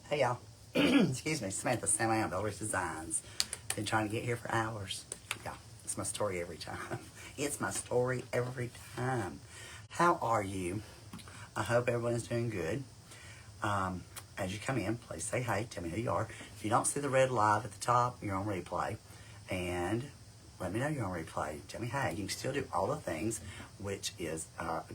Hey y'all, excuse me, Samantha Sam Builders Designs. Been trying to get here for hours. Yeah, it's my story every time. It's my story every time. How are you? I hope everyone is doing good. As you come in, please say hey, tell me who you are. If you don't see the red live at the top, you're on replay. And let me know you're on replay. Tell me hey. You can still do all the things, which is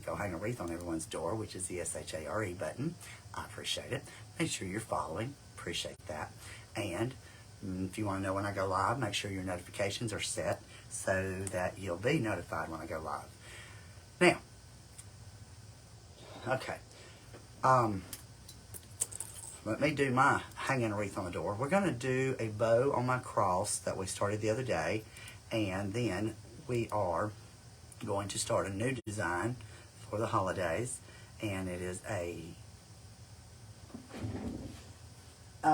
go hang a wreath on everyone's door, which is the SHARE button. I appreciate it. Make sure you're following. Appreciate that. And if you want to know when I go live, make sure your notifications are set so that you'll be notified when I go live. Now, okay. Let me do my hanging a wreath on the door. We're going to do a bow on my cross that we started the other day. And then we are going to start a new design for the holidays. And it is a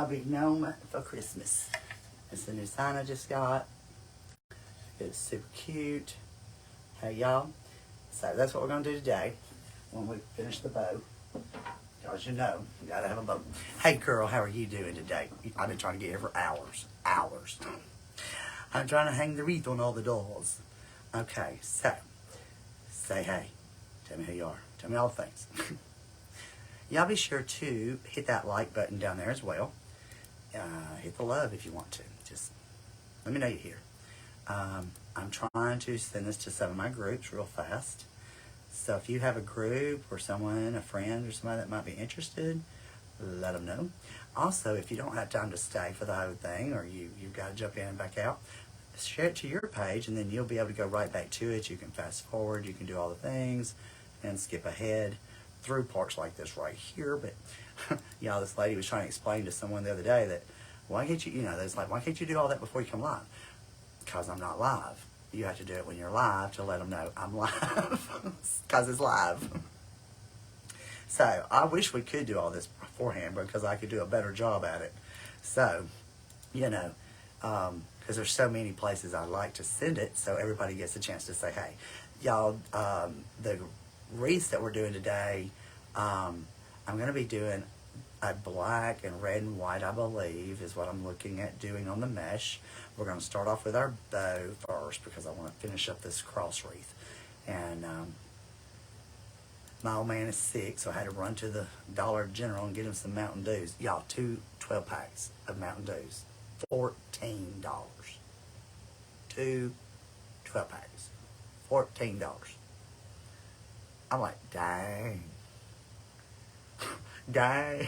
big gnome for Christmas. It's the new sign I just got. It's super cute. Hey y'all. So that's what we're going to do today when we finish the bow. Because you know, you gotta have a bow. Hey girl, how are you doing today? I've been trying to get here for hours. I'm trying to hang the wreath on all the doors. Okay, so, say hey. Tell me who you are. Tell me all the things. Y'all be sure to hit that like button down there as well. Hit the love if you want to. Just let me know you're here. I'm trying to send this to some of my groups real fast. So if you have a group or someone, a friend or somebody that might be interested, let them know. Also, if you don't have time to stay for the whole thing or you've got to jump in and back out, share it to your page and then you'll be able to go right back to it. You can fast forward, you can do all the things and skip ahead through parts like this right here. But, y'all, this lady was trying to explain to someone the other day that, why can't you, it's like, why can't you do all that before you come live? Because I'm not live. You have to do it when you're live to let them know I'm live. Because it's live. So, I wish we could do all this beforehand because I could do a better job at it. So, because there's so many places I'd like to send it so everybody gets a chance to say, hey. Y'all, the wreaths that we're doing today, I'm going to be doing a black and red and white, I believe, is what I'm looking at doing on the mesh. We're going to start off with our bow first because I want to finish up this cross wreath. And my old man is sick, so I had to run to the Dollar General and get him some Mountain Dews. Y'all, 2 12-packs of Mountain Dews. $14. 2 12-packs. $14. I'm like, dang. Dang.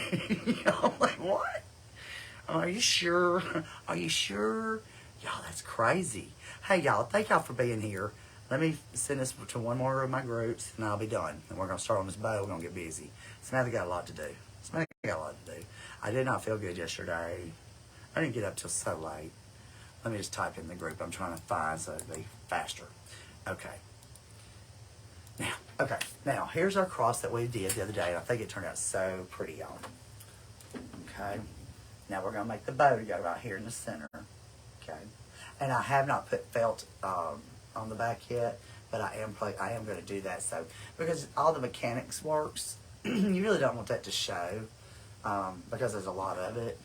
I'm like, what? Are you sure? Are you sure? Y'all, that's crazy. Hey, y'all, thank y'all for being here. Let me send this to one more of my groups, and I'll be done. And we're going to start on this bow. We're going to get busy. Samantha got a lot to do. I did not feel good yesterday. I didn't get up till so late. Let me just type in the group I'm trying to find so it'll be faster. Okay. Now, here's our cross that we did the other day, and I think it turned out so pretty, y'all. Okay. Now we're going to make the bow to go right here in the center. Okay. And I have not put felt on the back yet, but I am going to do that. So, because all the mechanics works, you really don't want that to show because there's a lot of it.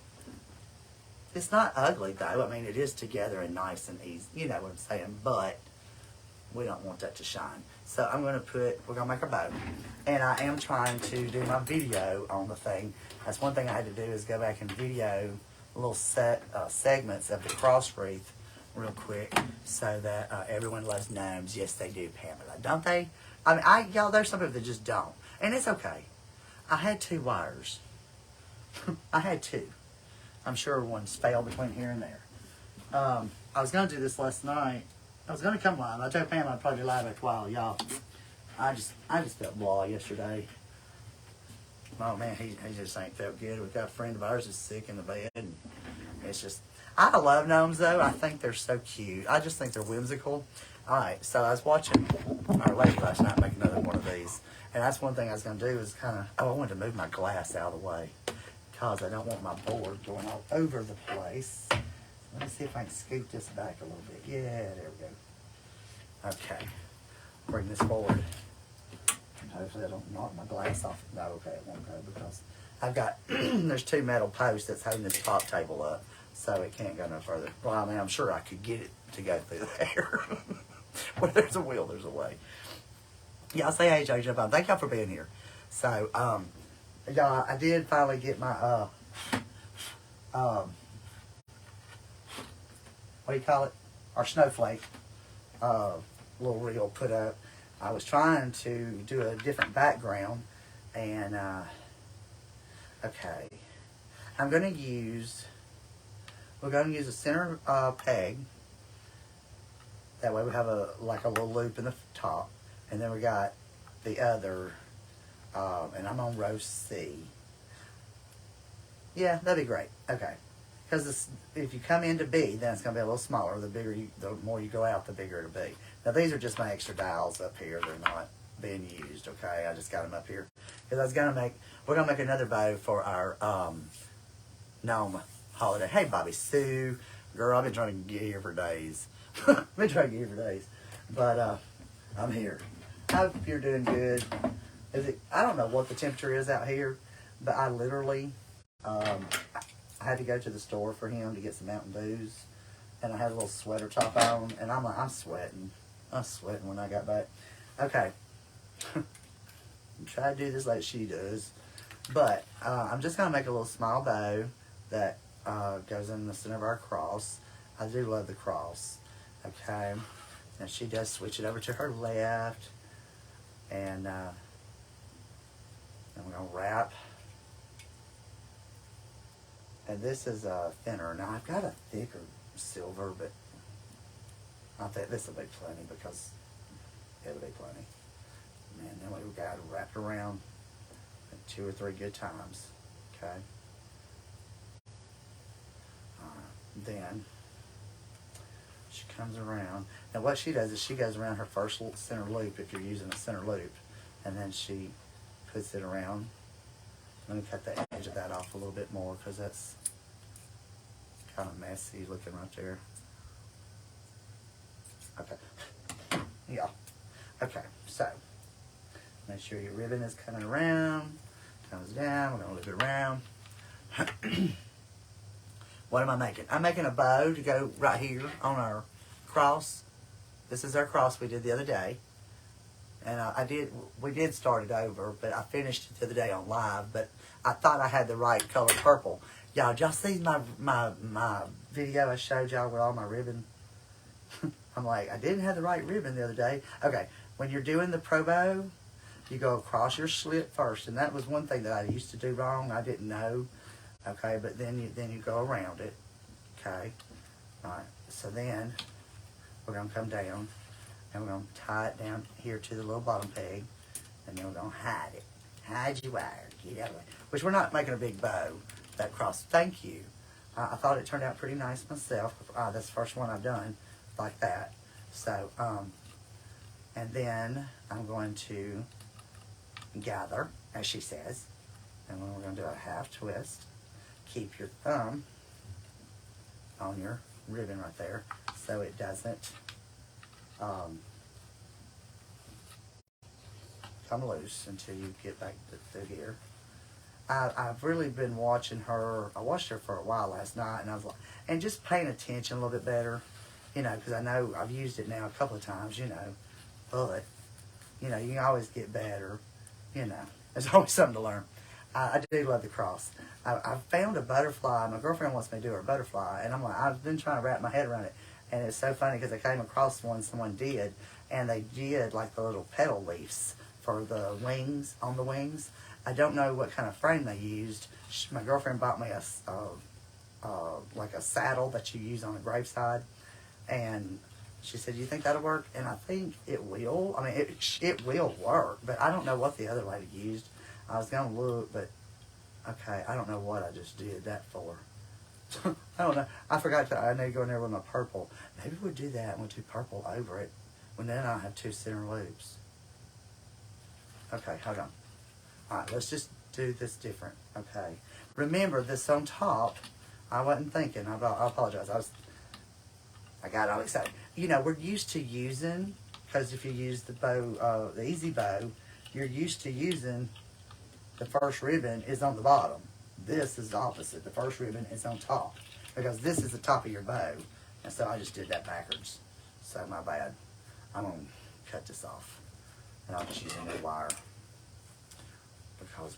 It's not ugly, though. I mean, it is together and nice and easy. You know what I'm saying? But we don't want that to shine. So we're going to make a bow. And I am trying to do my video on the thing. That's one thing I had to do is go back and video little segments of the cross wreath real quick so that everyone loves gnomes. Yes, they do, Pamela. Don't they? I mean, y'all, there's some people that just don't. And it's okay. I had 2 wires. I had 2. I'm sure one's failed between here and there. I was going to do this last night. I was going to come live. I told Pam I'd probably be live after a while. Y'all, I just felt blah yesterday. Oh, man, he just ain't felt good. We've got a friend of ours that's sick in the bed. And it's just, I love gnomes, though. I think they're so cute. I just think they're whimsical. All right, so I was watching our lady last night make another one of these. And that's one thing I was going to do is kind of, I wanted to move my glass out of the way because I don't want my board going all over the place. Let me see if I can scoot this back a little bit. Yeah, there we go. Okay. Bring this forward. Hopefully I don't knock my glass off. No, okay, it won't go because I've got, there's 2 metal posts that's holding this top table up, so it can't go no further. Well, I mean, I'm sure I could get it to go through there. Where there's a will, there's a way. Y'all say hey, JJ. Thank y'all for being here. So, y'all, I did finally get my, what do you call it? Our snowflake, little reel put up. I was trying to do a different background, and, okay. We're going to use a center peg. That way we have like a little loop in the top. And then we got the other, and I'm on row C. Yeah, that'd be great. Okay. Because if you come into B, then it's going to be a little smaller. The more you go out, the bigger it'll be. Now, these are just my extra dowels up here. They're not being used, okay? I just got them up here. Because we're going to make another bow for our gnome holiday. Hey, Bobby Sue. Girl, I've been trying to get here for days. But I'm here. I hope you're doing good. I don't know what the temperature is out here, but I literally, I had to go to the store for him to get some Mountain Dews, and I had a little sweater top on, and I'm sweating. I'm sweating when I got back. Okay. Try to do this like she does. But I'm just going to make a little small bow that goes in the center of our cross. I do love the cross. Okay. And she does switch it over to her left. And then we're going to wrap. And this is thinner. Now, I've got a thicker silver, but I think this will be plenty because it'll be plenty. And then we've got to wrap it around 2 or 3 good times. Okay. Then she comes around. Now what she does is she goes around her first center loop if you're using a center loop. And then she puts it around. Let me cut the edge of that off a little bit more because that's kind of messy looking right there. Okay. Yeah. Okay, so make sure your ribbon is coming around, comes down, we're going to loop it around. What am I making? I'm making a bow to go right here on our cross. This is our cross we did the other day. And we did start it over, but I finished it the other day on live, but I thought I had the right color purple. Y'all see my video I showed y'all with all my ribbon? I'm like, I didn't have the right ribbon the other day. Okay, when you're doing the pro bow, you go across your slit first, and that was one thing that I used to do wrong. I didn't know. Okay, but then you go around it. Okay, all right. So then we're gonna come down, and we're gonna tie it down here to the little bottom peg, and then we're gonna hide it. Hide your wire. Get out of it. Which we're not making a big bow. That cross. Thank you. I thought it turned out pretty nice myself. That's the first one I've done like that. So and then I'm going to gather, as she says, and then we're going to do a half twist. Keep your thumb on your ribbon right there so it doesn't come loose until you get back through here. I've really been watching her. I watched her for a while last night, and I was like, and just paying attention a little bit better, you know, because I know I've used it now a couple of times, you know, but, you know, you can always get better, you know. There's always something to learn. I do love the cross. I found a butterfly. My girlfriend wants me to do her butterfly, and I'm like, I've been trying to wrap my head around it, and it's so funny because I came across one someone did, and they did like the little petal leaves for the wings, on the wings. I don't know what kind of frame they used. My girlfriend bought me like a saddle that you use on a graveside, and she said, "Do you think that'll work?" And I think it will. I mean, it will work, but I don't know what the other lady used. I was gonna look, but okay, I don't know what I just did that for. I don't know. I forgot I need to go in there with my purple. Maybe we'll do that and we'll do purple over it. When then I'll have 2 center loops. Okay, hold on. Alright, let's just do this different. Okay. Remember, this on top, I wasn't thinking. I apologize. I got all excited. You know, we're used to using, because if you use the bow, the easy bow, you're used to using the first ribbon is on the bottom. This is the opposite. The first ribbon is on top because this is the top of your bow. And so I just did that backwards. So my bad. I'm going to cut this off. And I'll just use a new wire. Because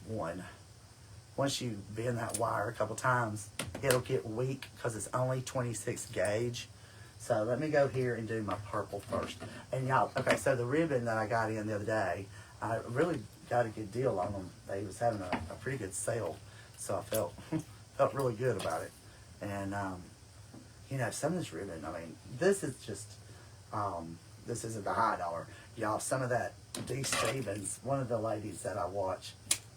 once you bend that wire a couple times, it'll get weak because it's only 26 gauge. So let me go here and do my purple first. And y'all, okay, so the ribbon that I got in the other day, I really got a good deal on them. They was having a pretty good sale. So I felt really good about it. And, you know, some of this ribbon, I mean, this is just, this isn't the high dollar. Y'all, some of that D. Stevens, one of the ladies that I watch,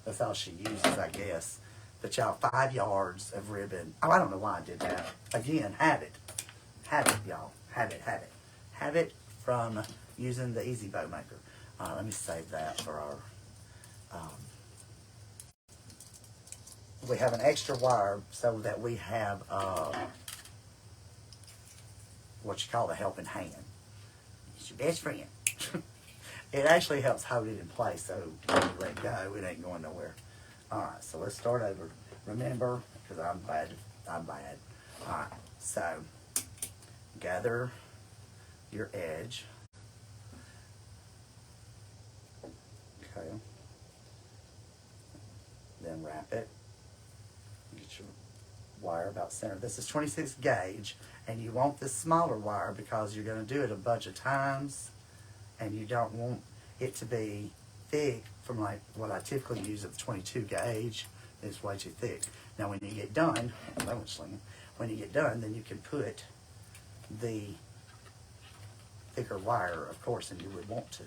that's all she uses, I guess. But y'all, 5 yards of ribbon. Oh, I don't know why I did that. Again, have it. Have it, y'all. Have it, have it. Have it from using the Easy Bow Maker. Let me save that for our... we have an extra wire so that we have what you call the helping hand. It's your best friend. It actually helps hold it in place so when you let go, it ain't going nowhere. Alright, so let's start over. Remember, because I'm bad. Alright, so gather your edge. Okay. Then wrap it. Get your wire about center. This is 26 gauge, and you want this smaller wire because you're going to do it a bunch of times, and you don't want it to be thick from like what I typically use of 22 gauge. It's way too thick. Now when you get done, when you get done, then you can put the thicker wire, of course, than you would want to.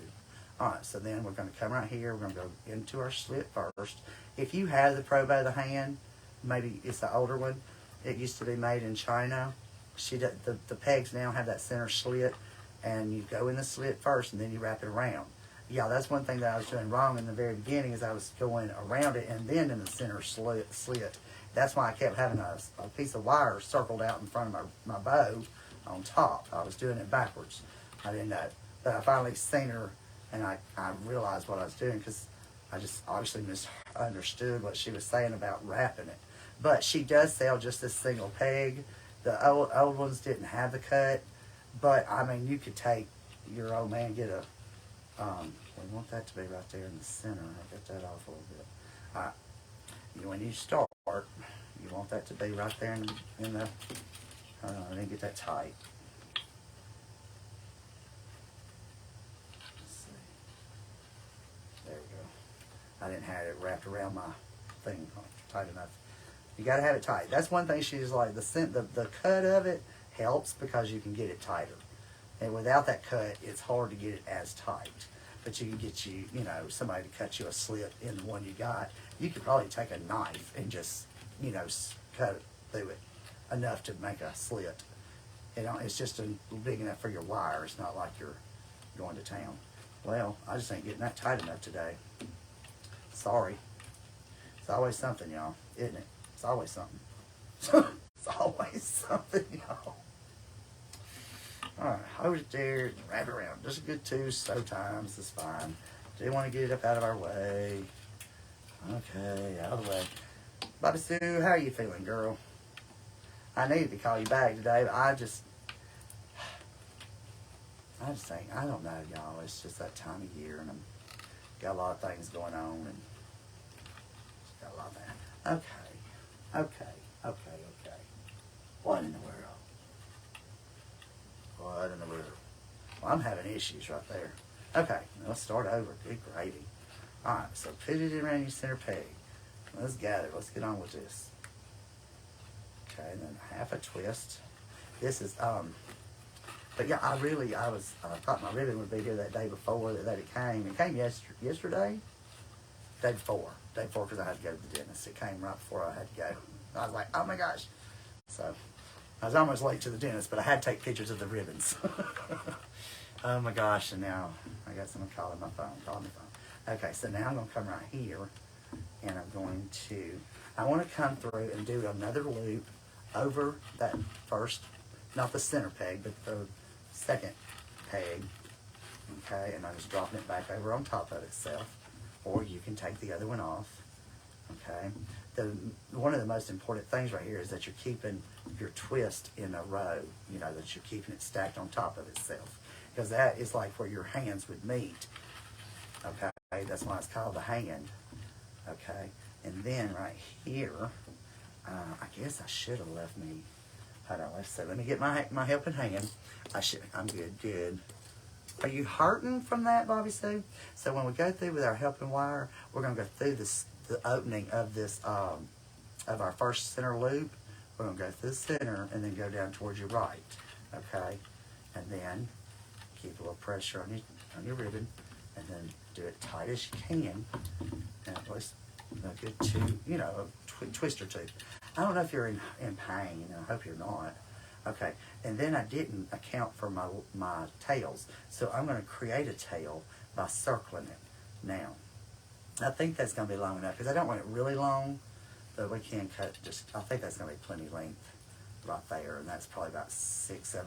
Alright, so then we're going to come right here. We're going to go into our slit first. If you have the Pro Bow the hand, maybe it's the older one. It used to be made in China. The pegs now have that center slit, and you go in the slit first, and then you wrap it around. Yeah, that's one thing that I was doing wrong in the very beginning is I was going around it and then in the center slit. That's why I kept having a piece of wire circled out in front of my bow on top. I was doing it backwards. I didn't know. But I finally seen her, and I realized what I was doing because I just obviously misunderstood what she was saying about wrapping it. But she does sell just this single peg. The old ones didn't have the cut. But, I mean, you could take your old man, get a... we want that to be right there in the center. I'll get that off a little bit. Alright. When you start, you want that to be right there in the... Hold on, I didn't get that tight. Let's see. There we go. I didn't have it wrapped around my thing tight enough. You got to have it tight. That's one thing she's like, the cut of it helps because you can get it tighter. And without that cut, it's hard to get it as tight. But you can get you know, somebody to cut you a slit in the one you got. You could probably take a knife and just, you know, cut it through it enough to make a slit. You know, it's just big enough for your wire. It's not like you're going to town. Well, I just ain't getting that tight enough today. Sorry. It's always something, y'all, isn't it? It's always something. It's always something, y'all. Alright, hold it there, wrap it around. Just a good 2 sew times is fine. Do you want to get it up out of our way? Okay, out of the way. Bobby Sue, how are you feeling, girl? I needed to call you back today, but I just think, I don't know, y'all. It's just that time of year, and I've got a lot of things going on, and got a lot of that. Okay. What in the world? What in the world? Well, I'm having issues right there. Okay, let's start over. Good gravy. Alright, so put it around your center peg. Let's gather. Let's get on with this. Okay, and then half a twist. This is, but yeah, I thought my ribbon would be here that day before that it came. It came yesterday? Day before, because I had to go to the dentist. It came right before I had to go. I was like, oh my gosh. So, I was almost late to the dentist, but I had to take pictures of the ribbons. Oh my gosh, and now I got someone calling my phone. Okay, so now I'm going to come right here, and I'm going to, I want to come through and do another loop over that first, not the center peg, but the second peg. Okay, and I'm just dropping it back over on top of itself. Or you can take the other one off. okay? One of the most important things right here is that you're keeping your twist in a row, you know, that you're keeping it stacked on top of itself. Because that is like where your hands would meet, okay? That's why it's called the hand, okay? And then right here, I guess I should have left me, hold on, let's see, let me get my helping hand. I'm good. Are you hurting from that, Bobby Sue? So when we go through with our helping wire, we're gonna go through the opening of this, of our first center loop. We're gonna go through the center and then go down towards your right, okay? And then keep a little pressure on your ribbon, and then do it tight as you can, and at least a good two, you know, a twist or two. I don't know if you're in pain, and I hope you're not. Okay, and then I didn't account for my tails, so I'm going to create a tail by circling it. Now, I think that's going to be long enough, because I don't want it really long, but we can cut just, I think that's going to be plenty length right there, and that's probably about 6-7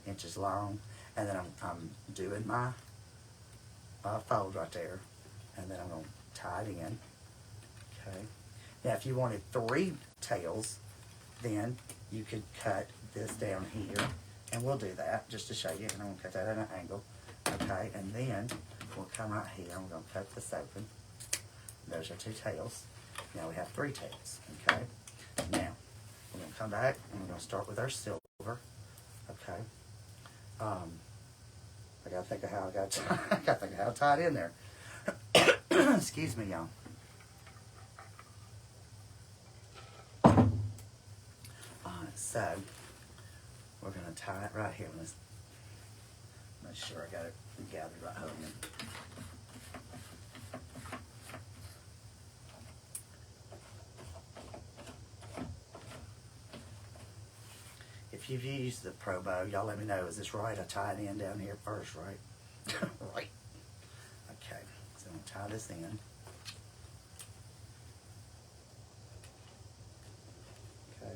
inches long. And then I'm doing my fold right there, and then I'm going to tie it in, okay? Now, if you wanted 3 tails, then you could cut this down here, and we'll do that just to show you, and I'm going to cut that at an angle, okay? And then we'll come out here, and we're going to cut this open. Those are 2 tails. Now we have 3 tails, okay? Now, we're going to come back, and we're going to start with our silver, okay? I gotta think of how I gotta think of how to tie it in there. Excuse me, y'all. Alright, so we're gonna tie it right here. Let's make sure I got it gathered right. Hold on. If you've used the Pro Bow, y'all let me know. Is this right? I tie it in down here first, right? Right. Okay. So I'm going to tie this in. Okay.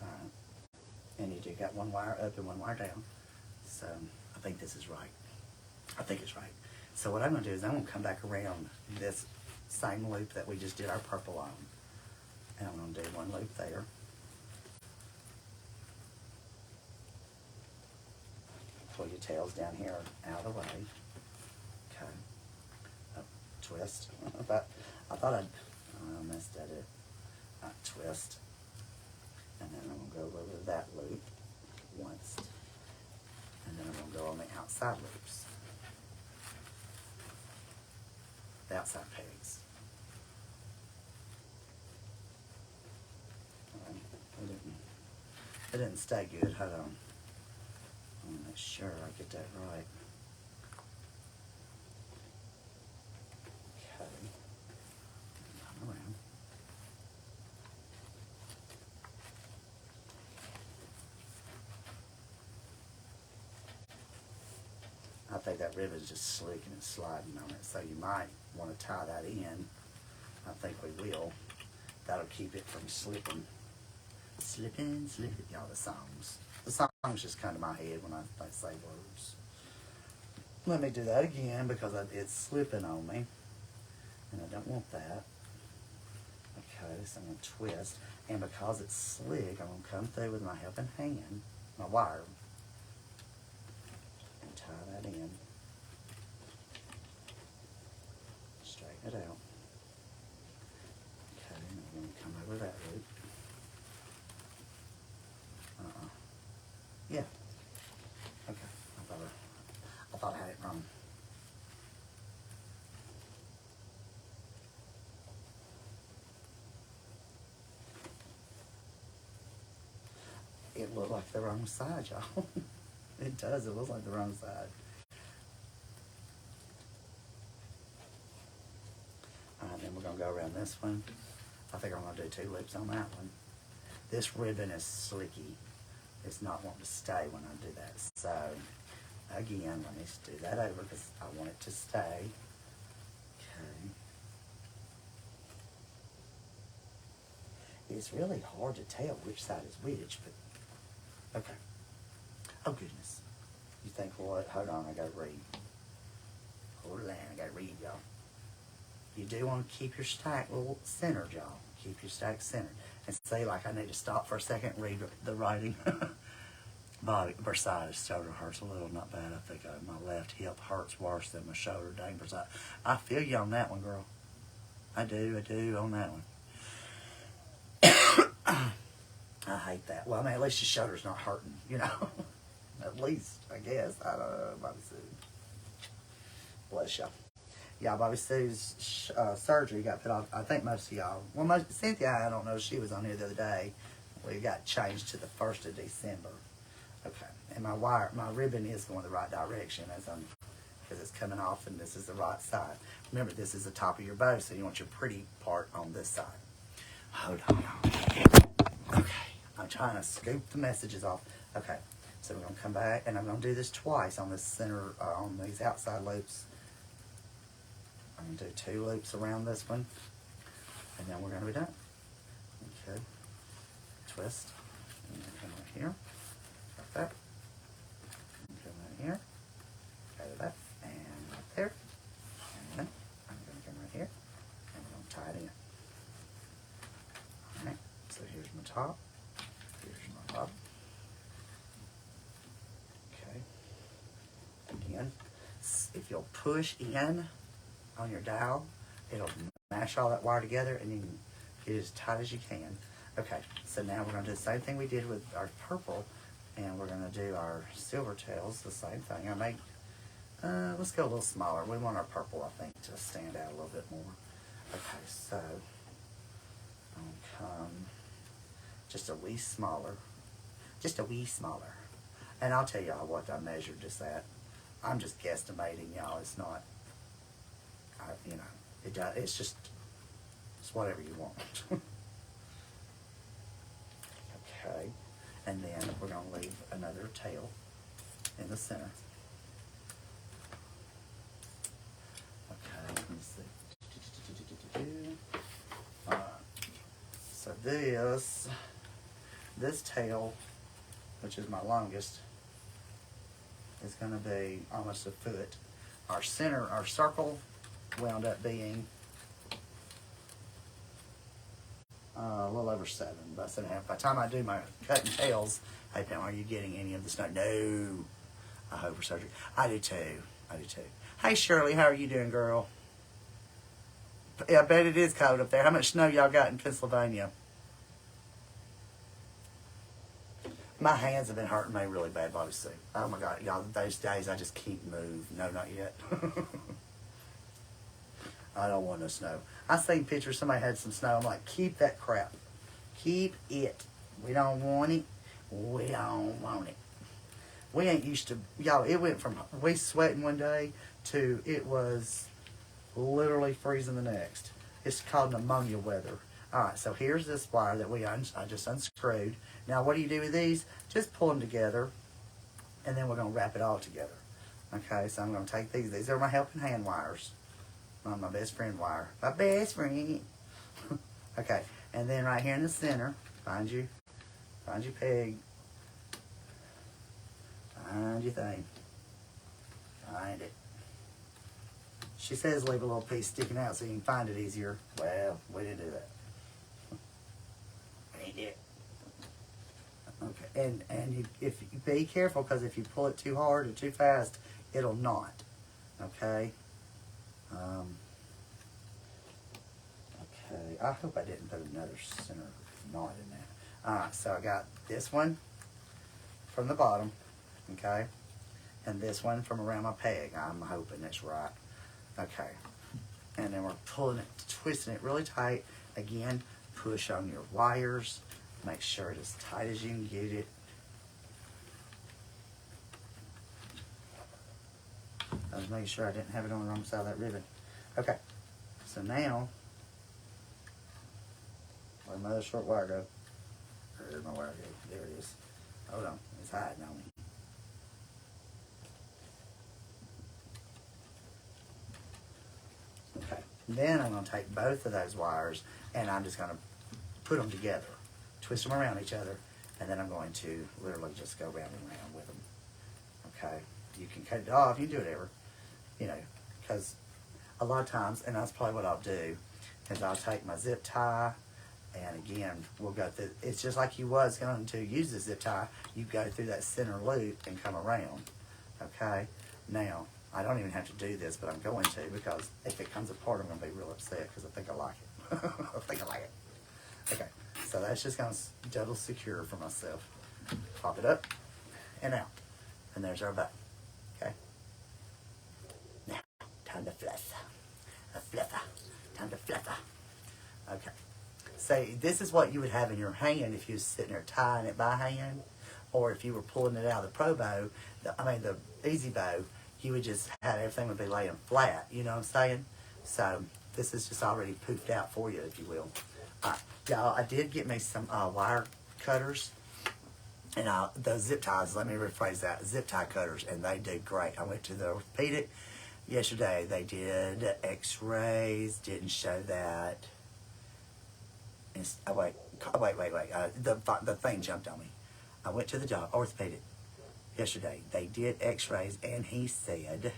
Alright. And you do got one wire up and one wire down. So I think this is right. I think it's right. So what I'm going to do is I'm going to come back around this same loop that we just did our purple on. And I'm going to do one loop there. Pull your tails down here out of the way. Okay. Twist. I thought I messed that up. Twist. And then I'm going to go over that loop once. And then I'm going to go on the outside loops. The outside pegs. It didn't stay good. Hold on. I want to make sure I get that right. Okay. Come around. I think that ribbon's just slick and it's sliding on it, so you might want to tie that in. I think we will. That'll keep it from slipping. Slipping, y'all, the songs. The songs just come to my head when I say words. Let me do that again because it's slipping on me. And I don't want that. Okay, so I'm going to twist. And because it's slick, I'm going to come through with my helping hand, my wire, and tie that in. Straighten it out. Okay, and I'm going to come over that loop. Yeah. Okay. I thought I had it wrong. It looked like the wrong side, y'all. It does. It looks like the wrong side. Alright, then we're going to go around this one. I think I'm going to do 2 loops on that one. This ribbon is slicky. It's not wanting to stay when I do that. So, again, let me do that over because I want it to stay. Okay. It's really hard to tell which side is which, but, okay. Oh, goodness. You think, what? Hold on, I gotta read. Hold on, I gotta read, y'all. you do want to keep your stack little centered, y'all. Keep your stack centered. And see, like I need to stop for a second and read the writing. Bobby, bursitis, shoulder hurts a little, not bad. I think my left hip hurts worse than my shoulder. Dang, bursitis. I feel you on that one, girl. I do on that one. I hate that. Well, I mean, at least your shoulder's not hurting, you know. At least, I guess. I don't know, Bobby Sue. Bless y'all. Yeah, Bobby Sue's surgery got put off. I think most of y'all, well, Cynthia, I don't know, she was on here the other day. We got changed to the 1st of December. Okay, and my ribbon is going the right direction because it's coming off, and this is the right side. Remember, this is the top of your bow, so you want your pretty part on this side. Hold on, y'all. Okay, I'm trying to scoop the messages off. Okay, so we're gonna come back, and I'm gonna do this twice on this center, on these outside loops. I'm gonna do 2 loops around this one, and then we're gonna be done. Okay, twist, and then come right here. That. Come right here, go to that, and right there, and then I'm going to come right here, and I'm going to tie it in. Alright, so here's my top, here's my bottom. Okay, again, if you'll push in on your dowel, it'll mash all that wire together, and you can get it as tight as you can. Okay, so now we're going to do the same thing we did with our purple. And we're going to do our silver tails, the same thing. Let's go a little smaller. We want our purple, I think, to stand out a little bit more. Okay, so I'm going to come just a wee smaller. Just a wee smaller. And I'll tell y'all what I measured this at. I'm just guesstimating, y'all. It's not, you know, it's just, it's whatever you want. Okay. And then we're going to leave another tail in the center. Okay, let me see. Alright. So this tail, which is my longest, is going to be almost a foot. Our circle wound up being a little over 7, about 7.5. By the time I do my cutting tails, hey Pam, are you getting any of the snow? No. I hope for surgery. I do too. Hey Shirley, how are you doing, girl? Yeah, I bet it is cold up there. How much snow y'all got in Pennsylvania? My hands have been hurting me really bad, Bobby Sue. Oh my God, y'all, those days I just can't move. No, not yet. I don't want no snow. I seen pictures, somebody had some snow. I'm like, keep that crap. Keep it. We don't want it. We don't want it. We ain't used to, y'all, it went from we sweating one day to it was literally freezing the next. It's called pneumonia weather. Alright, so here's this wire that I just unscrewed. Now what do you do with these? Just pull them together, and then we're going to wrap it all together. Okay, so I'm going to take these. These are my helping hand wires. My best friend wire. My best friend. Okay, and then right here in the center, find your peg. Find your thing. Find it. She says leave a little piece sticking out so you can find it easier. Well, we didn't do that. We did. Okay, and if you be careful, because if you pull it too hard or too fast, it'll knot. Okay. Okay, I hope I didn't put another center knot in there. Alright, so I got this one from the bottom, okay, and this one from around my peg. I'm hoping that's right. Okay, and then we're pulling it, twisting it really tight. Again, push on your wires. Make sure it's as tight as you can get it. I was making sure I didn't have it on the wrong side of that ribbon. Okay, so now, where'd my other short wire go? Where'd my wire go? There it is. Hold on, it's hiding on me. Okay, then I'm going to take both of those wires and I'm just going to put them together, twist them around each other, and then I'm going to literally just go round and round with them. Okay, you can cut it off, you can do whatever, you know, because a lot of times, and that's probably what I'll do, is I'll take my zip tie, and again, we'll go through, it's just like you was going to use the zip tie, you go through that center loop and come around, okay? Now, I don't even have to do this, but I'm going to, because if it comes apart, I'm going to be real upset, because I think I like it. I think I like it. Okay, so that's just going to double secure for myself. Pop it up and out, and there's our bow, okay? Now, time to fluff. A fluffer. Time to fluffer. Okay. Say, this is what you would have in your hand if you was sitting there tying it by hand, or if you were pulling it out of the pro bow, the easy bow, you would just have everything would be laying flat, you know what I'm saying? So, this is just already poofed out for you, if you will. Y'all, I did get me some wire cutters, and those zip ties, let me rephrase that, zip tie cutters, and they did great. I went to the orthopedic yesterday. They did x-rays, didn't show that. Wait. The thing jumped on me. I went to the orthopedic yesterday. They did x-rays, and he said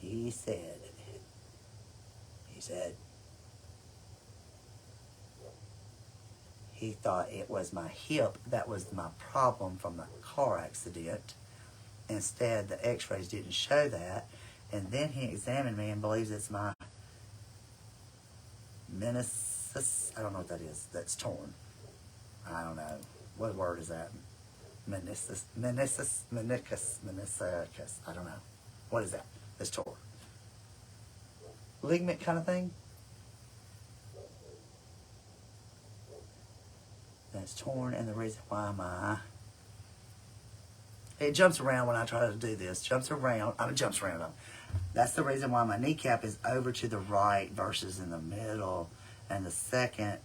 he thought it was my hip that was my problem from the car accident. Instead, the x-rays didn't show that. And then he examined me and believes it's my meniscus. I don't know what that is. That's torn. I don't know. What word is that? Meniscus. I don't know. What is that? That's torn. Ligament kind of thing? That's torn, and the reason why it jumps around when I try to do this. Jumps around. That's the reason why my kneecap is over to the right versus in the middle. And the second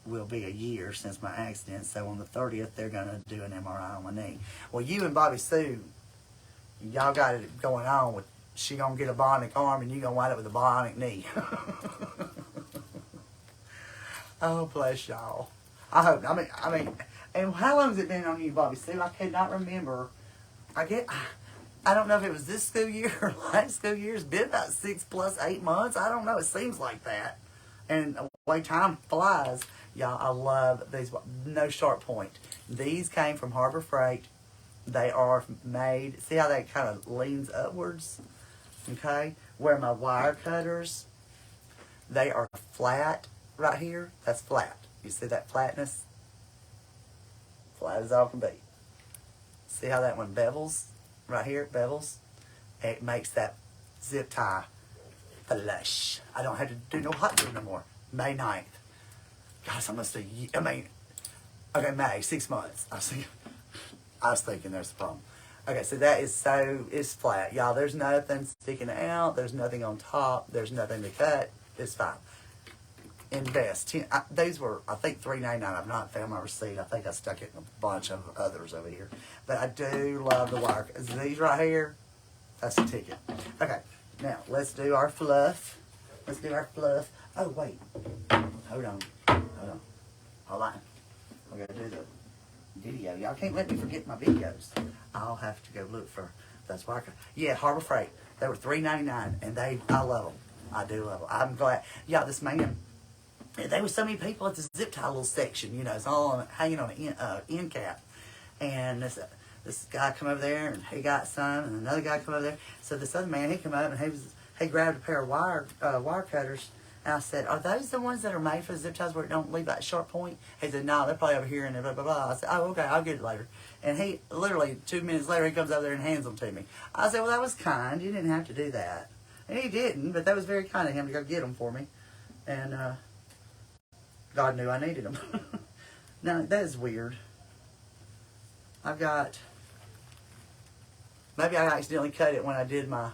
will be a year since my accident. So on the 30th, they're going to do an MRI on my knee. Well, you and Bobby Sue, y'all got it going on with, she going to get a bionic arm and you going to wind up with a bionic knee. Oh, bless y'all. I hope. I mean, and how long has it been on you, Bobby Sue? I cannot remember. I don't know if it was this school year or last school year. It's been about 6 plus 8 months. I don't know. It seems like that. And the way time flies, y'all, I love these. No sharp point. These came from Harbor Freight. They are made. See how that kind of leans upwards? Okay? Where my wire cutters, they are flat right here. That's flat. You see that flatness? Flat as all can be. See how that one bevels? Right here, bevels. It makes that zip tie flush. I don't have to do no hot glue no more. May 9th. Gosh, almost a year. Okay, May, 6 months. I was thinking there's a problem. Okay, so that is it's flat. Y'all, there's nothing sticking out. There's nothing on top. There's nothing to cut. It's fine. Invest. These were, I think, $3.99. I've not found my receipt. I think I stuck it in a bunch of others over here. But I do love the wire. These right here, that's a ticket. Okay, now let's do our fluff. Oh, wait. Hold on. Hold on. We're going to do the video. Y'all can't let me forget my videos. I'll have to go look for those wire. Yeah, Harbor Freight. They were $3.99, and I love them. I do love them. I'm glad. Yeah, this man. There were so many people at the zip tie little section, you know, it's all hanging on an end cap. And this guy come over there, and he got some, and another guy come over there. So this other man, he come up, and he grabbed a pair of wire cutters. And I said, are those the ones that are made for the zip ties where it don't leave that sharp point? He said, no, they're probably over here, and blah, blah, blah. I said, oh, okay, I'll get it later. And he, literally, 2 minutes later, he comes over there and hands them to me. I said, well, that was kind. You didn't have to do that. And he didn't, but that was very kind of him to go get them for me. And, God knew I needed them. Now, that is weird. I've got... Maybe I accidentally cut it when I did my...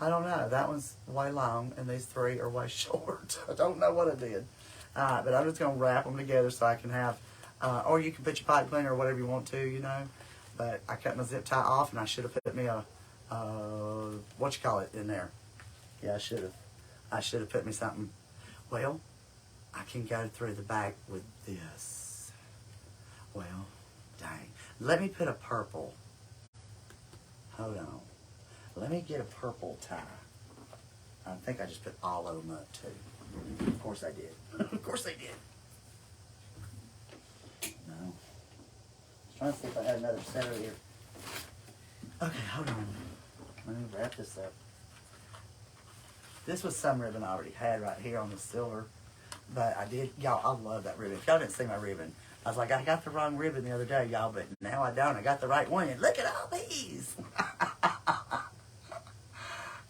I don't know. That one's way long, and these three are way short. I don't know what I did. But I'm just going to wrap them together so I can have... or you can put your pipe cleaner or whatever you want to, you know. But I cut my zip tie off, and I should have put me a... in there. Yeah, I should have. I should have put me something... Well... I can go through the back with this. Well, dang. Let me put a purple. Hold on. Let me get a purple tie. I think I just put all of them up too. Of course I did. Of course I did. No. I was trying to see if I had another set over here. Okay, hold on. Let me wrap this up. This was some ribbon I already had right here on the silver. But I did, y'all, I love that ribbon. If y'all didn't see my ribbon, I was like, I got the wrong ribbon the other day, y'all, but now I don't. I got the right one. And look at all these.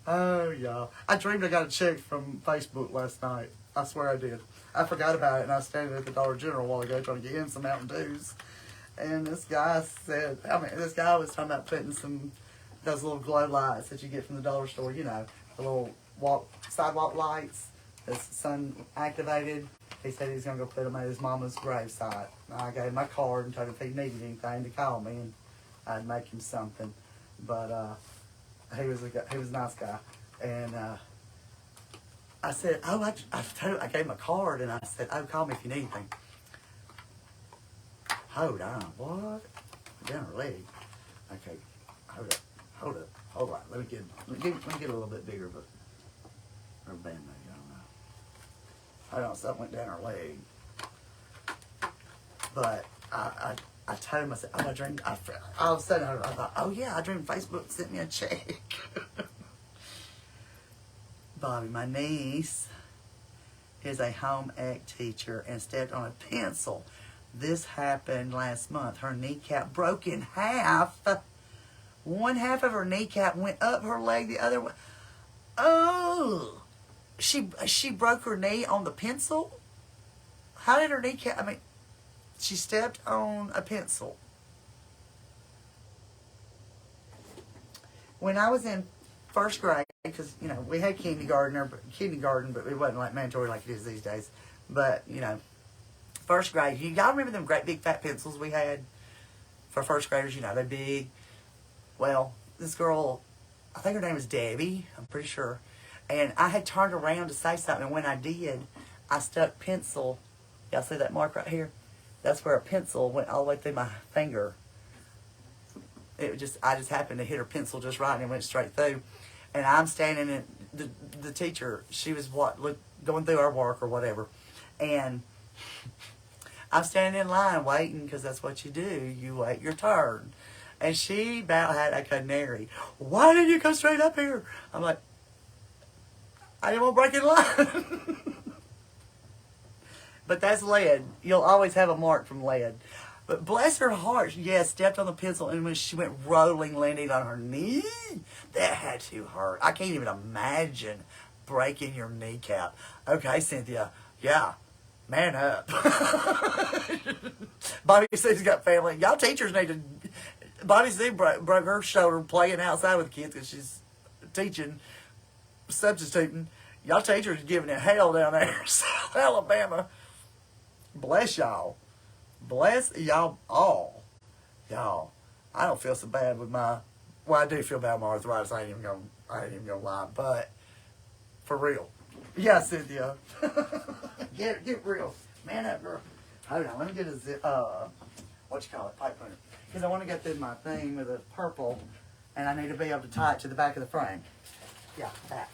Oh, y'all. I dreamed I got a check from Facebook last night. I swear I did. I forgot about it, and I was standing at the Dollar General a while ago trying to get him some Mountain Dews. And this guy said, this guy was talking about putting those little glow lights that you get from the dollar store, you know, the little sidewalk lights that's sun activated. He said he was going to go put them at his mama's gravesite. I gave him my card and told him if he needed anything to call me, and I'd make him something. But he was a nice guy. And I said, I gave him a card, and I said, oh, call me if you need anything. Hold on, what? Down her leg. Okay, hold on. Let me get a little bit bigger of a band-aid. I don't know. Hold on, something went down her leg. But I told him, I said, oh, I dreamed. All of a sudden, I thought, oh yeah, I dreamed Facebook sent me a check. Bobby, my niece is a home ec teacher and stepped on a pencil. This happened last month. Her kneecap broke in half. One half of her kneecap went up her leg, the other one. Oh, she broke her knee on the pencil? How did her kneecap, she stepped on a pencil. When I was in first grade, because, you know, we had kindergarten, but it wasn't like mandatory like it is these days. But, you know, first grade, y'all remember them great big fat pencils we had for first graders? You know, they're big. Well, this girl, I think her name was Debbie, I'm pretty sure. And I had turned around to say something, and when I did, I stuck pencil. Y'all see that mark right here? That's where a pencil went all the way through my finger. I just happened to hit her pencil just right, and it went straight through. And I'm standing in, the teacher, she was going through our work or whatever. And I'm standing in line waiting, because that's what you do. You wait your turn. And she about had a canary. Why didn't you come straight up here? I'm like, I didn't want to break in line. But that's lead. You'll always have a mark from lead. But bless her heart, yes, stepped on the pencil, and when she went rolling, landing on her knee, that had to hurt. I can't even imagine breaking your kneecap. Okay, Cynthia, yeah, man up. Bobby says he's got family. Y'all teachers need to... Bobby Sue broke her shoulder playing outside with kids because she's teaching, substituting. Y'all teachers are giving it hell down there in South Alabama. Bless y'all. Bless y'all all. Y'all, I don't feel so bad with my... Well, I do feel bad with my arthritis. I ain't even gonna lie. But, for real. Yeah, Cynthia. Get real. Man up, girl. Hold on, let me get a zip... what you call it? Pipe cleaner. Because I want to get through my thing with the purple, and I need to be able to tie it to the back of the frame. Yeah, that.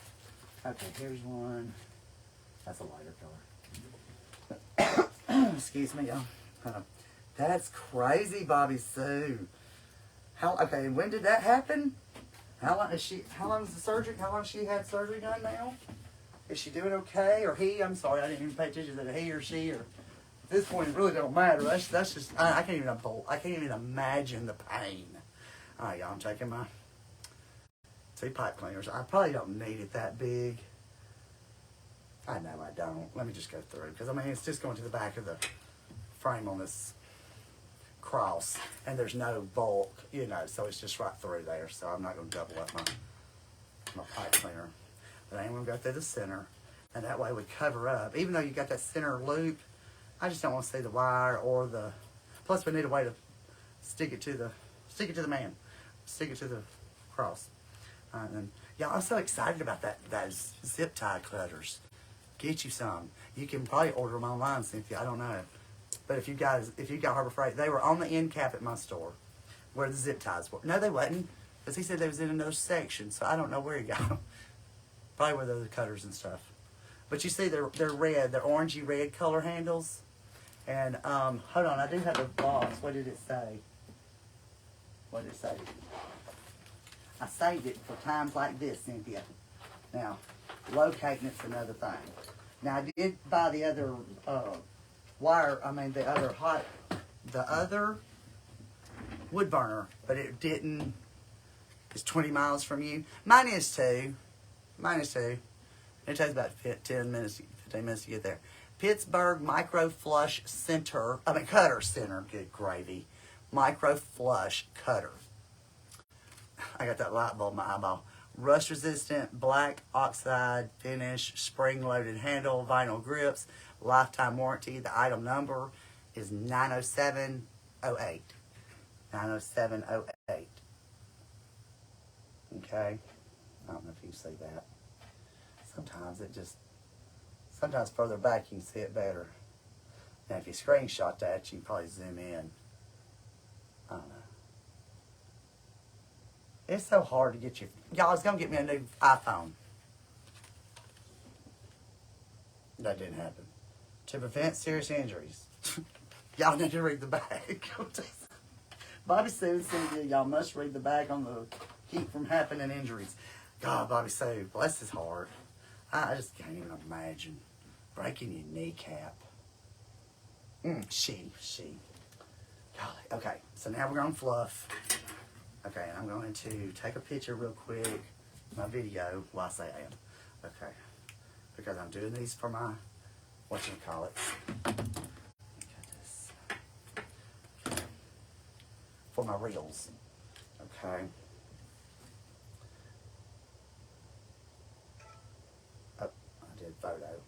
Okay, here's one. That's a lighter color. Excuse me, y'all. That's crazy, Bobby Sue. Okay, when did that happen? How long is the surgery? How long has she had surgery done now? Is she doing okay? Or he? I'm sorry, I didn't even pay attention to he or she. Or at this point, it really don't matter. That's just I can't even imagine the pain. All right, y'all. I'm taking my 2 pipe cleaners. I probably don't need it that big. I know I don't. Let me just go through, because it's just going to the back of the frame on this cross, and there's no bulk, so it's just right through there. So I'm not going to double up my pipe cleaner, but I am going to go through the center, and that way we cover up. Even though you got that center loop, I just don't want to see the wire or the. Plus, we need a way to stick it to the cross. And y'all, I'm so excited about those zip tie cutters. Get you some. You can probably order them online, Cynthia. I don't know. But if you got Harbor Freight, they were on the end cap at my store where the zip ties were. No, they wasn't. Because he said they was in another section, so I don't know where he got them. Probably where those cutters and stuff. But you see, they're red. They're orangey red color handles. And hold on, I do have a box. What did it say? What did it say? I saved it for times like this, Cynthia. Now, locating it's another thing. Now, I did buy the other the other wood burner, but it didn't. It's 20 miles from you. Mine is too. It takes about 15 minutes to get there. Pittsburgh Micro Flush Cutter Center. Good gravy. Micro Flush Cutter. I got that light bulb in my eyeball. Rust resistant, black oxide finish, spring loaded handle, vinyl grips, lifetime warranty. The item number is 90708. 90708. Okay. I don't know if you can see that. Sometimes further back you can see it better. Now if you screenshot that, you can probably zoom in. I don't know. It's so hard to get y'all, it's gonna get me a new iPhone. That didn't happen. To prevent serious injuries. Y'all need to read the back. Bobby Sue, Cynthia, y'all must read the back on the keep from happening injuries. God, Bobby Sue, bless his heart. I just can't even imagine breaking your kneecap. She. Golly. Okay, so now we're gonna fluff. Okay, and I'm going to take a picture real quick. My video. Well, I say I am. Okay, because I'm doing these for my whatchamacallit. For my reels. Okay. Oh, I did photo.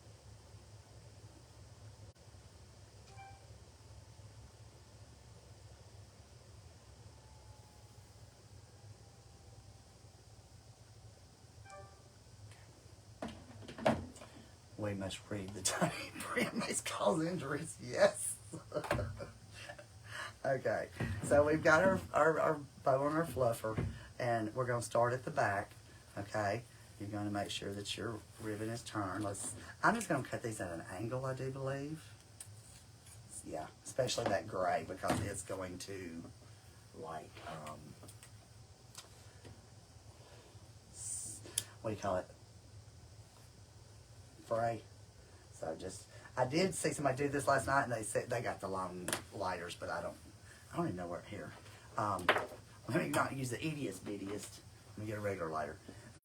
We must read the tape. It may cause injuries. Yes. Okay, so we've got our bow and our fluffer, and we're going to start at the back. Okay, you're going to make sure that your ribbon is turned. I'm just going to cut these at an angle, I do believe. Yeah, especially that gray, because it's going to, like, what do you call it? Fray. So I did see somebody do this last night, and they said they got the long lighters, but I don't even know where here. Let me not use the ittiest bittiest. Let me get a regular lighter.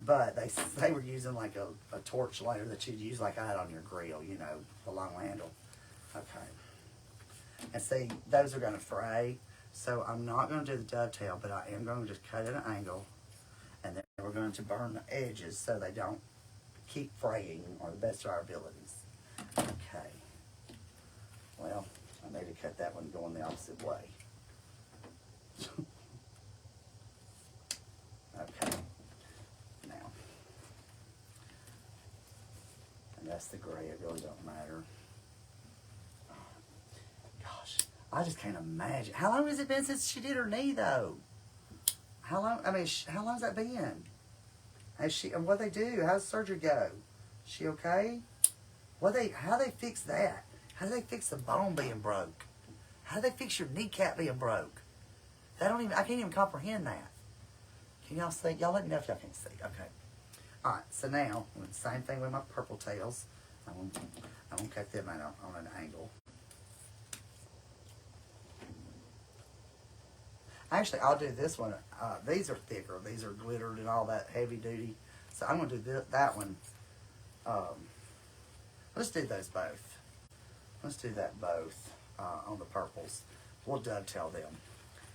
But they were using like a torch lighter that you'd use like I had on your grill, you know, the long handle. Okay. And see, those are going to fray. So I'm not going to do the dovetail, but I am going to just cut at an angle. And then we're going to burn the edges so they don't keep fraying, or the best of our abilities. Okay. Well, I need to cut that one going the opposite way. Okay. Now. And that's the gray. It really don't matter. Gosh, I just can't imagine. How long has it been since she did her knee, though? How long? I mean, how long's that been? And what they do? How's surgery go? She okay? How they fix that? How do they fix the bone being broke? How do they fix your kneecap being broke? I can't even comprehend that. Can y'all see? Y'all let me know if y'all can see. Okay. All right. So now, same thing with my purple tails. I'm gonna cut them out on an angle. Actually, I'll do this one. These are thicker. These are glittered and all that heavy duty. So I'm going to do that one. Let's do those both. Let's do that both on the purples. We'll dovetail them.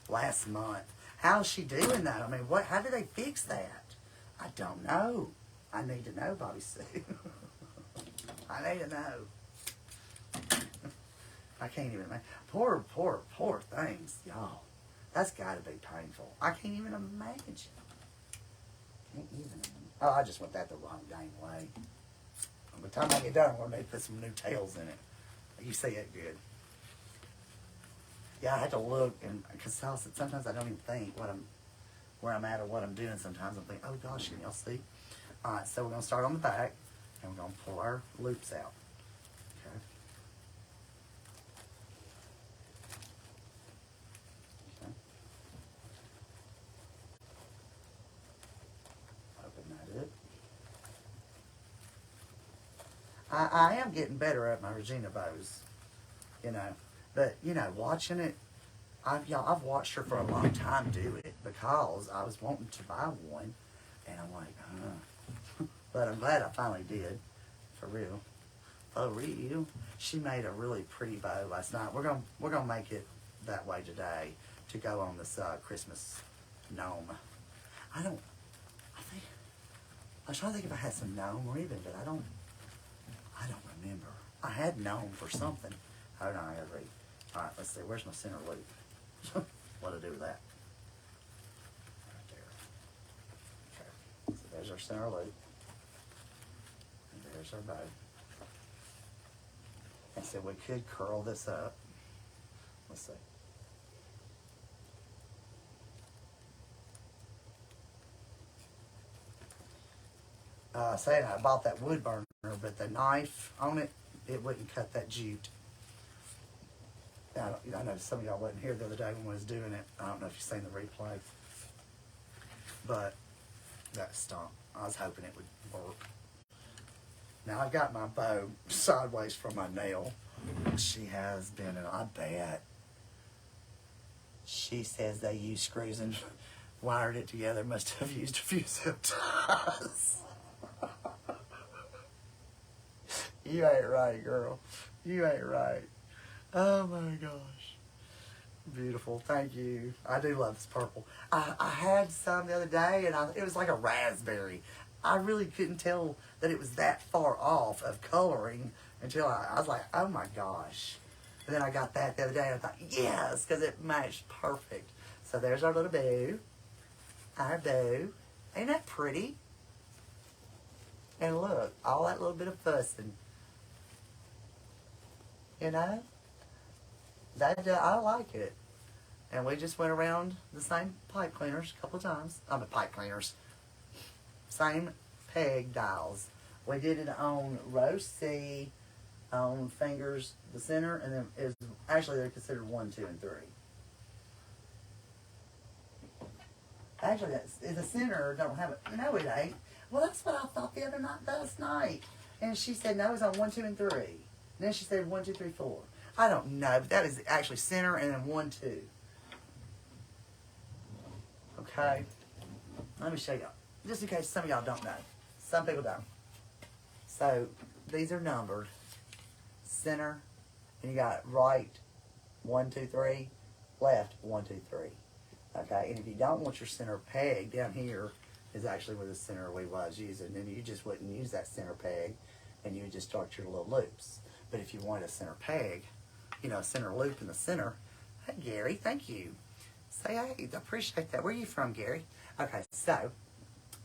Last month. How's she doing that? I mean, how did they fix that? I don't know. I need to know, Bobby Sue. I need to know. I can't even imagine. Poor things, y'all. That's got to be painful. I can't even imagine. Oh, I just went that the wrong dang way. By the time I get done, I'm going to need to put some new tails in it. You see it good. Yeah, I had to look, and because sometimes I don't even think where I'm at or what I'm doing sometimes. I'm thinking, oh gosh, can y'all see? Alright, so we're going to start on the back, and we're going to pull our loops out. Okay. Okay. Open that up. I am getting better at my Regina bows, you know. But, you know, watching it, I've watched her for a long time do it because I was wanting to buy one, and I'm like, but I'm glad I finally did, for real. For real. She made a really pretty bow last night. We're gonna make it that way today to go on this Christmas gnome. I was trying to think if I had some gnome ribbon, but I don't remember. I had gnome for something. Hold on, I gotta read. All right, let's see. Where's my center loop? What to do with that? Right there. Okay. So there's our center loop. And there's our bow. And so we could curl this up. Let's see. Saying I bought that wood burner, but the knife on it, it wouldn't cut that jute. I know some of y'all wasn't here the other day when I was doing it. I don't know if you've seen the replay. But that stunk. I was hoping it would work. Now I got my bow sideways from my nail. She has been, and I bet she says they used screws and wired it together. Must have used a few zip ties. You ain't right, girl. You ain't right. Oh my gosh. Beautiful. Thank you. I do love this purple. I had some the other day, and it was like a raspberry. I really couldn't tell that it was that far off of coloring until I was like, oh my gosh. And then I got that the other day, and I thought, yes, because it matched perfect. So there's our little bow. Our bow. Ain't that pretty? And look, all that little bit of fussing. You know? I like it. And we just went around the same pipe cleaners a couple of times. Pipe cleaners. Same peg dials. We did it on row C, on fingers, the center, and then actually they're considered 1, 2, and 3. Actually, the center don't have it. No, it ain't. Well, that's what I thought the other night, last night. And she said, no, it's on 1, 2, and 3. And then she said 1, 2, 3, 4. I don't know, but that is actually center and then 1, 2. Okay. Let me show y'all. Just in case some of y'all don't know. Some people don't. So, these are numbered. Center, and you got right, 1, 2, 3. Left, 1, 2, 3. Okay, and if you don't want your center peg, down here is actually where the center we was using. Then you just wouldn't use that center peg, and you would just start your little loops. But if you want a center peg, you know, a center loop in the center. Hey, Gary, thank you. Say hey, I appreciate that. Where are you from, Gary? Okay, so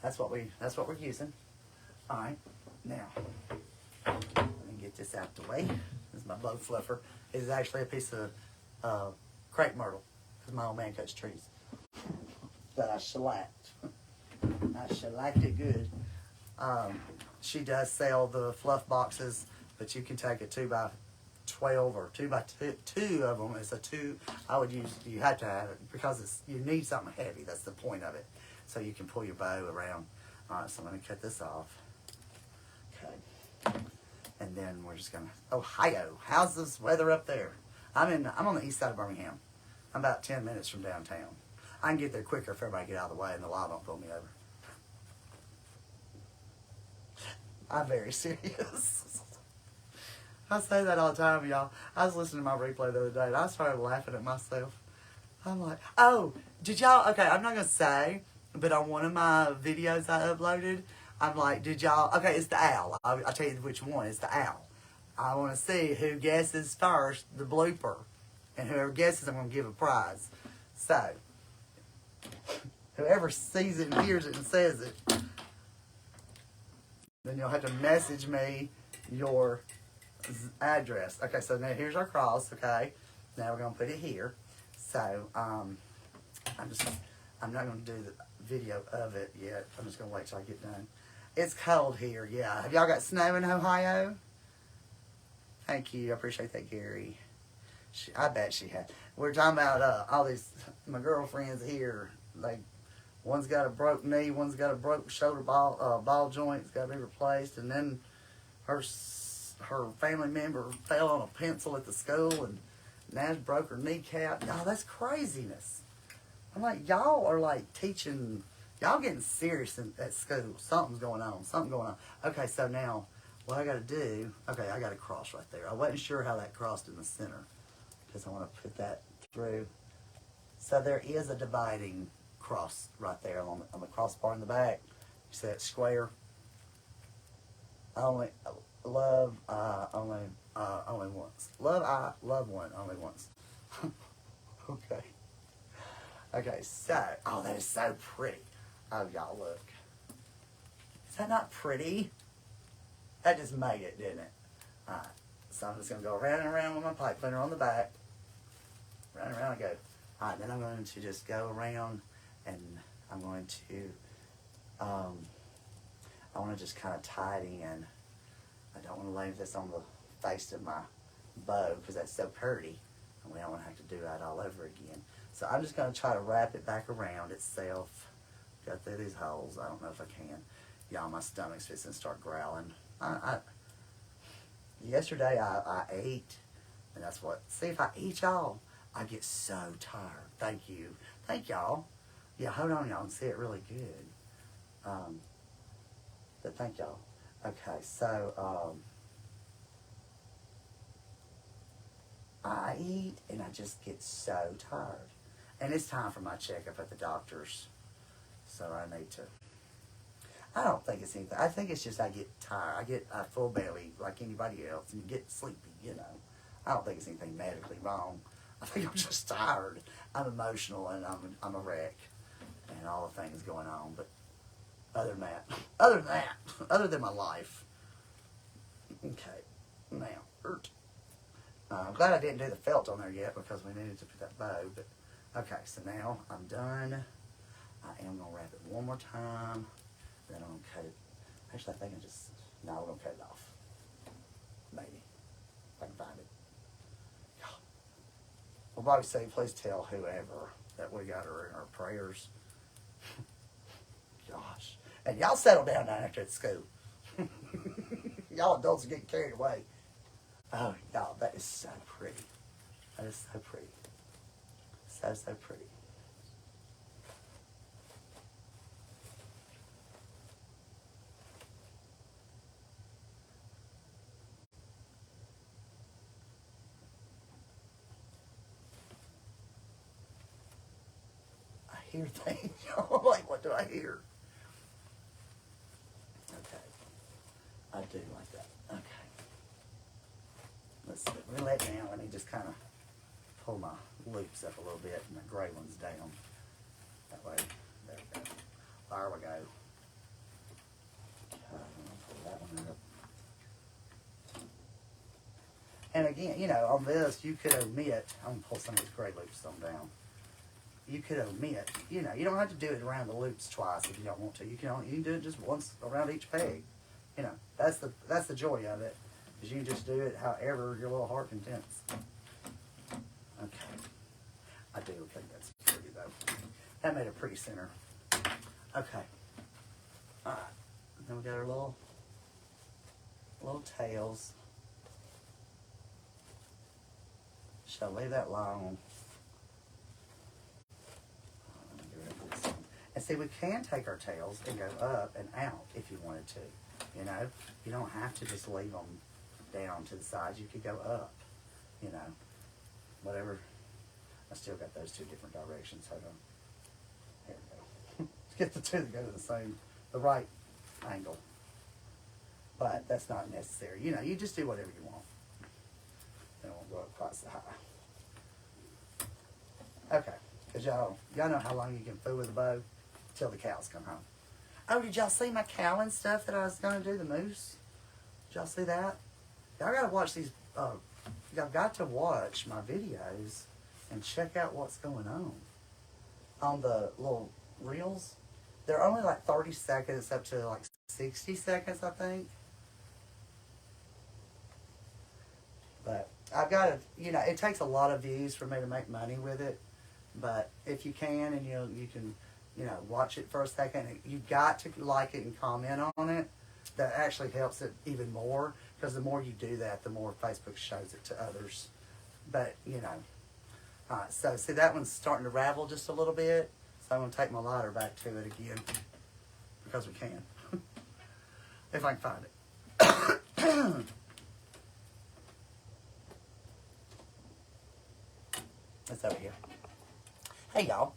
that's what we're using. All right, now let me get this out the way. This is my bow fluffer. It is actually a piece of crepe myrtle because my old man cuts trees that I shellacked. I shellacked it good. She does sell the fluff boxes, but you can take a 2x12 or 2x2 of them. It's a 2. I would use. You have to have it because you need something heavy. That's the point of it. So you can pull your bow around. All right. So let me cut this off. Okay. And then we're just gonna. Ohio. How's this weather up there? I'm on the east side of Birmingham. I'm about 10 minutes from downtown. I can get there quicker if everybody get out of the way and the law don't pull me over. I'm very serious. I say that all the time, y'all. I was listening to my replay the other day, and I started laughing at myself. I'm like, oh, did y'all, okay, I'm not going to say, but on one of my videos I uploaded, I'm like, did y'all, okay, it's the owl. I'll tell you which one. It's the owl. I want to see who guesses first the blooper. And whoever guesses, I'm going to give a prize. So, whoever sees it and hears it and says it, then you'll have to message me your address. Okay, so now here's our cross, okay? Now we're going to put it here. So, I'm not going to do video of it yet. I'm just going to wait till I get done. It's cold here, yeah. Have y'all got snow in Ohio? Thank you. I appreciate that, Gary. I bet she had. We're talking about all these, my girlfriends here. Like, one's got a broke knee, one's got a broke shoulder ball joint. It's got to be replaced. And then her family member fell on a pencil at the school and now she broke her kneecap. Y'all, that's craziness. I'm like, y'all are like teaching, y'all getting serious at school. Something's going on. Something going on. Okay, so now what I got to do, okay, I got a cross right there. I wasn't sure how that crossed in the center because I want to put that through. So there is a dividing cross right there on the crossbar in the back. You see that square? Only love only once. Love one only once. Okay. Okay, so, oh, that is so pretty. Oh, y'all, look. Is that not pretty? That just made it, didn't it? Alright, so I'm just going to go around and around with my pipe cleaner on the back. Round and around I go. Alright, then I'm going to just go around and I'm going to, I want to just kind of tie it in. I don't want to leave this on the face of my bow because that's so pretty. And we don't want to have to do that all over again. So I'm just going to try to wrap it back around itself. Go through these holes. I don't know if I can. Y'all, my stomach's fixing to start growling. Yesterday I ate, and that's what, see, if I eat, y'all, I get so tired. Thank you. Thank y'all. Yeah, hold on, y'all, and see it really good. But thank y'all. Okay, so, I eat, and I just get so tired. And it's time for my checkup at the doctor's. So I need to, I don't think it's anything. I think it's just I get tired. I get a full belly like anybody else and get sleepy, you know. I don't think it's anything medically wrong. I think I'm just tired. I'm emotional and I'm a wreck and all the things going on. But other than that, other than my life. Okay, now, I'm glad I didn't do the felt on there yet because we needed to put that bow. But okay, so now I'm done. I am going to wrap it one more time. Then I'm going to cut it. Actually, I think no, we're going to cut it off. Maybe. If I can find it. Well, Bobby said, please tell whoever that we got her in our prayers. Gosh. And y'all settle down after at school. Y'all adults are getting carried away. Oh, y'all, that is so pretty. That is so pretty. So, so pretty. I hear things. I'm like, what do I hear? Okay. I do like that. Okay. Let's see. We're going to let it down. Let me just kind of pull my loops up a little bit and the gray ones down. That way. There we go. There we go. Pull that one up. And again, you know, on this, you could omit. I'm going to pull some of these gray loops on down. You could omit, you know, you don't have to do it around the loops twice if you don't want to. You can do it just once around each peg. You know, that's the joy of it, is you can just do it however your little heart contents. Okay. I do think that's pretty though. That made a pretty center. Okay. Alright. Then we got our little tails. Shall I leave that long? And see, we can take our tails and go up and out if you wanted to. You know, you don't have to just leave them down to the sides. You could go up, you know, whatever. I still got those two different directions. Hold on. There we go. Let's get the two that go to the right angle. But that's not necessary. You know, you just do whatever you want. Then it won't go up quite so high. Okay. Because y'all know how long you can fool with a bow? Till the cows come home. Oh, did y'all see my cow and stuff that I was going to do, the moose? Did y'all see that? Y'all got to watch these, y'all got to watch my videos and check out what's going on the little reels. They're only like 30 seconds up to like 60 seconds, I think. But I've got to, you know, it takes a lot of views for me to make money with it. But if you can, and you can, you know, watch it for a second, you've got to like it and comment on it. That actually helps it even more, because the more you do that, the more Facebook shows it to others. But, you know, so see, that one's starting to ravel just a little bit. So I'm going to take my lighter back to it again, because we can, if I can find it. It's over here. Hey, y'all.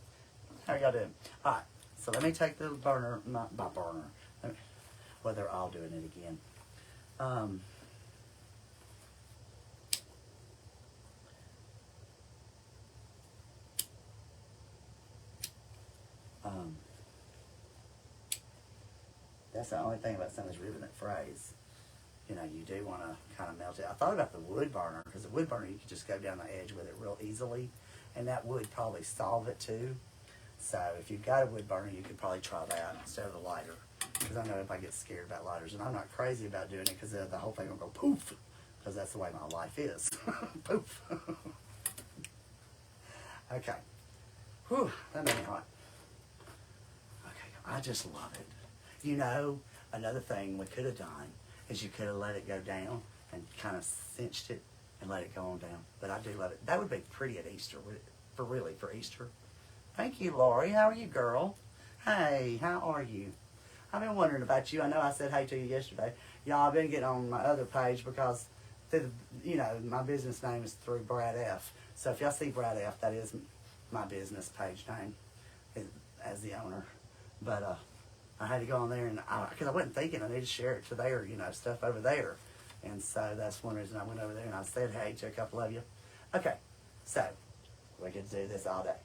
How are y'all doing? All right. So let me take the burner, my burner. Well, they're all doing it again. That's the only thing about some of this ribbon that frays. You know, you do want to kind of melt it. I thought about the wood burner, because the wood burner, you could just go down the edge with it real easily, and that would probably solve it too. So if you've got a wood burner, you could probably try that instead of the lighter, because I know everybody gets scared about lighters, and I'm not crazy about doing it, because the whole thing will go poof, because that's the way my life is. Poof. Okay. Whew, that made me hot. Okay, I just love it. You know, another thing we could have done is you could have let it go down and kind of cinched it and let it go on down. But I do love it. That would be pretty at Easter, would it? For Easter. Thank you, Lori. How are you, girl? Hey, how are you? I've been wondering about you. I know I said hey to you yesterday. Y'all, I've been getting on my other page because, you know, my business name is through Brad F. So if y'all see Brad F, that is my business page name as the owner. But I had to go on there, and because I wasn't thinking I need to share it to their, you know, stuff over there. And so that's one reason I went over there and I said hey to a couple of you. Okay, so we could do this all day.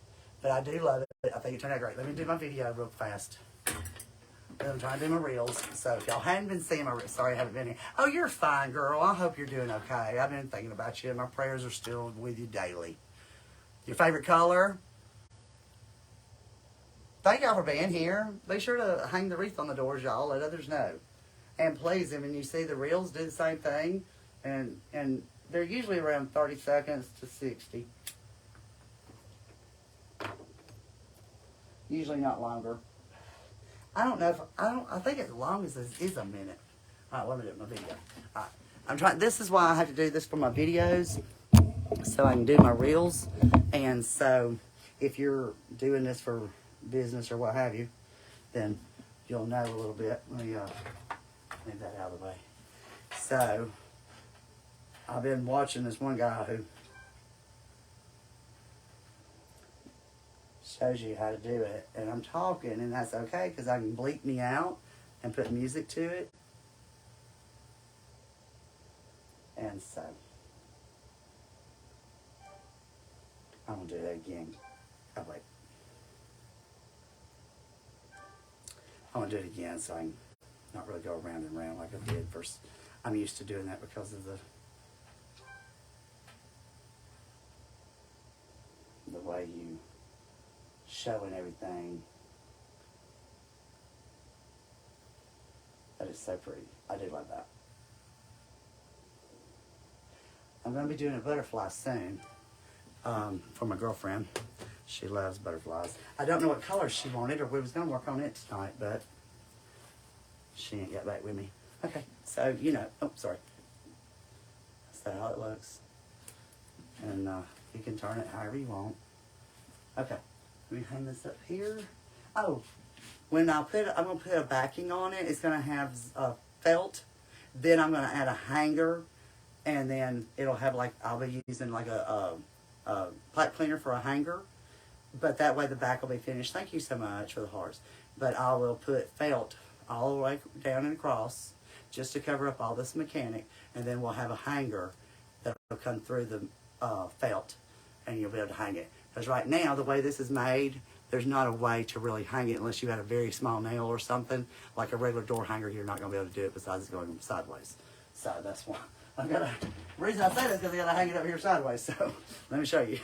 But I do love it. I think it turned out great. Let me do my video real fast. I'm trying to do my reels. So if y'all hadn't been seeing my reels, sorry I haven't been here. Oh, you're fine, girl. I hope you're doing okay. I've been thinking about you, and my prayers are still with you daily. Your favorite color? Thank y'all for being here. Be sure to hang the wreath on the doors, y'all. Let others know. And please, when you see the reels, do the same thing. And they're usually around 30 seconds to 60. Usually not longer. I don't know if, I think as long as this is a minute. All right, let me do my video. All right. I'm trying, this is why I have to do this for my videos, so I can do my reels. And so if you're doing this for business or what have you, then you'll know a little bit. Let me leave that out of the way. So I've been watching this one guy who shows you how to do it, and I'm talking, and that's okay because I can bleep me out and put music to it. And so I'm gonna do that again. Oh wait, I'm gonna do it again so I can not really go around and around like I did first. I'm used to doing that because of the way you showing everything. That is so pretty. I do like that. I'm going to be doing a butterfly soon for my girlfriend. She loves butterflies. I don't know what color she wanted, or we was going to work on it tonight, but she ain't got back with me. Okay, so, you know, oh, sorry. That's how it looks. And you can turn it however you want. Okay. Let me hang this up here. Oh, when I'm going to put a backing on it, it's going to have felt. Then I'm going to add a hanger, and then it'll have like, I'll be using like a pipe cleaner for a hanger, but that way the back will be finished. Thank you so much for the hearts. But I will put felt all the way down and across just to cover up all this mechanic, and then we'll have a hanger that will come through the felt, and you'll be able to hang it. Because right now, the way this is made, there's not a way to really hang it unless you had a very small nail or something. Like a regular door hanger, you're not going to be able to do it besides going sideways. So that's why. The reason I say that is because I got to hang it up here sideways. So let me show you.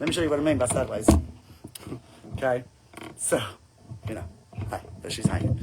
Let me show you what I mean by sideways. Okay? So, you know, Hey, but she's hanging.